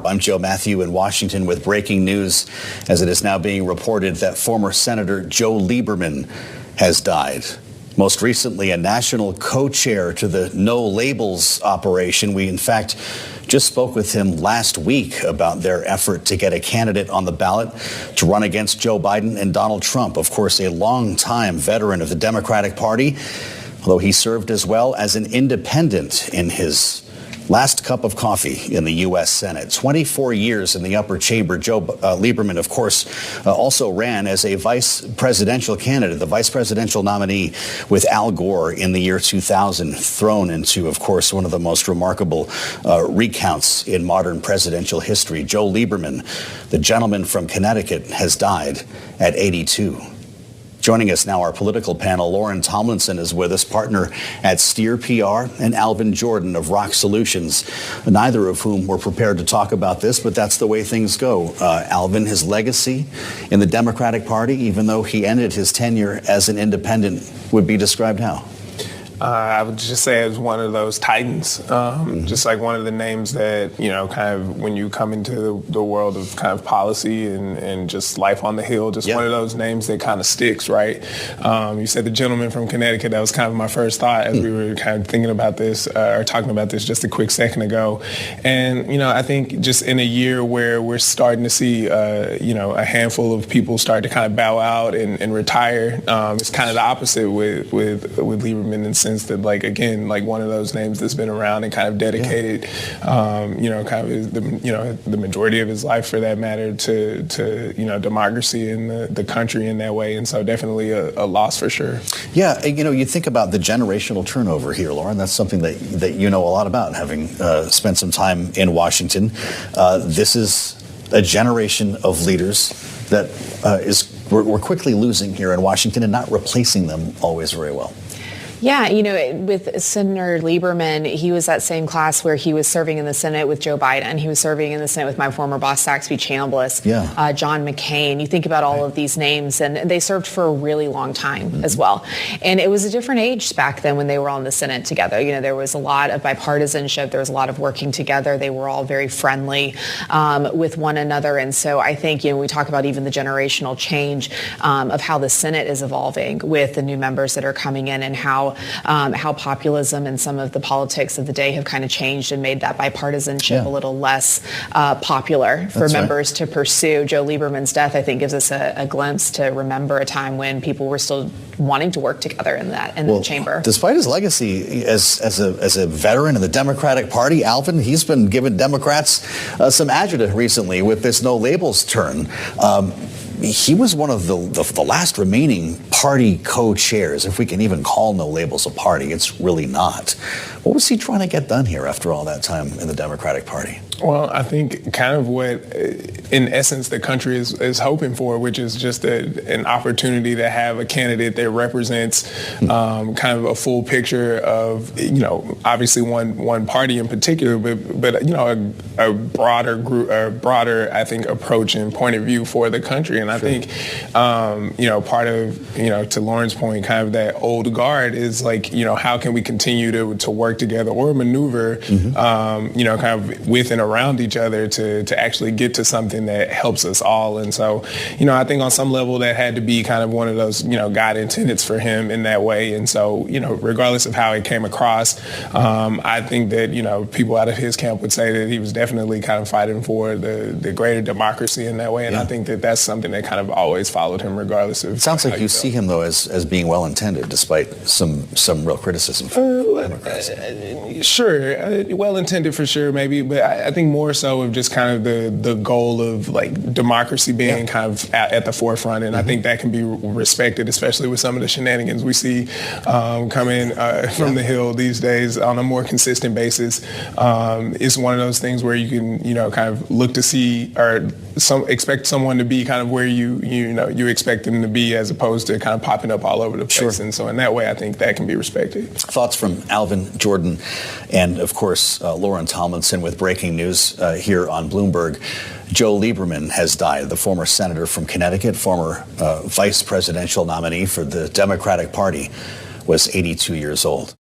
I'm Joe Mathieu in Washington with breaking news as it is now being reported that former Senator Joe Lieberman has died. Most recently, a national co-chair to the No Labels operation. We, in fact, just spoke with him last week about their effort to get a candidate on the ballot to run against Joe Biden and Donald Trump. Of course, a longtime veteran of the Democratic Party, although he served as well as an independent in his last cup of coffee in the U.S. Senate. 24 years in the upper chamber. Joe Lieberman, of course, also ran as a vice presidential candidate, the vice presidential nominee with Al Gore in the year 2000, thrown into, of course, one of the most remarkable recounts in modern presidential history. Joe Lieberman, the gentleman from Connecticut, has died at 82. Joining us now, our political panel, Lauren Tomlinson is with us, partner at Steer PR, and Alvin Jordan of Rock Solutions, neither of whom were prepared to talk about this, but that's the way things go. Alvin, his legacy in the Democratic Party, even though he ended his tenure as an independent, would be described how? I would just say as one of those titans, just like one of the names that, you know, kind of when you come into the world of kind of policy and just life on the Hill, just one of those names that kind of sticks, right? You said the gentleman from Connecticut. That was kind of my first thought as we were kind of thinking about this or talking about this just a quick second ago. And, you know, I think just in a year where we're starting to see, you know, a handful of people start to kind of bow out and retire, it's kind of the opposite with Lieberman and that, like, again, like one of those names that's been around and kind of dedicated, you know, kind of the majority of his life, for that matter, to you know, democracy and the country in that way. And so definitely a loss for sure. Yeah, you know, you think about the generational turnover here, Lauren. That's something that you know a lot about, having spent some time in Washington. This is a generation of leaders that we're quickly losing here in Washington and not replacing them always very well. Yeah, you know, with Senator Lieberman, he was that same class where he was serving in the Senate with Joe Biden. He was serving in the Senate with my former boss, Saxby Chambliss, John McCain. You think about all of these names, and they served for a really long time as well. And it was a different age back then when they were all in the Senate together. You know, there was a lot of bipartisanship. There was a lot of working together. They were all very friendly with one another. And so I think, you know, we talk about even the generational change of how the Senate is evolving with the new members that are coming in, and how populism and some of the politics of the day have kind of changed and made that bipartisanship a little less popular for members to pursue. Joe Lieberman's death, I think, gives us a glimpse to remember a time when people were still wanting to work together in the chamber. Despite his legacy as a veteran of the Democratic Party, Alvin, he's been giving Democrats some adjective recently with this No Labels turn. He was one of the last remaining party co-chairs, if we can even call No Labels a party. It's really not. What was he trying to get done here after all that time in the Democratic Party? Well, I think kind of what, in essence, the country is hoping for, which is just an opportunity to have a candidate that represents kind of a full picture of, you know, obviously one party in particular, but you know, a broader group, a broader, I think, approach and point of view for the country. And I think, you know, part of, you know, to Lauren's point, kind of that old guard is like, you know, how can we continue to work together or maneuver, you know, kind of with and around each other to actually get to something that helps us all. And so, you know, I think on some level that had to be kind of one of those, you know, God intended for him in that way. And so, you know, regardless of how it came across, I think that, you know, people out of his camp would say that he was definitely kind of fighting for the greater democracy in that way. And I think that that's something that kind of always followed him regardless of. It sounds like you see him, though, as being well-intended, despite some real criticism from Democrats. Sure, well-intended for sure, maybe, but I think more so of just kind of the goal of like democracy being kind of at the forefront, and I think that can be respected, especially with some of the shenanigans we see coming from the Hill these days on a more consistent basis. It's one of those things where you can, you know, kind of look to see or expect someone to be kind of where you expect them to be, as opposed to kind of popping up all over the place. And so in that way, I think that can be respected. Thoughts from Alvin Jordan and, of course, Lauren Tomlinson with breaking news here on Bloomberg. Joe Lieberman has died, the former senator from Connecticut, former vice presidential nominee for the Democratic Party, was 82 years old.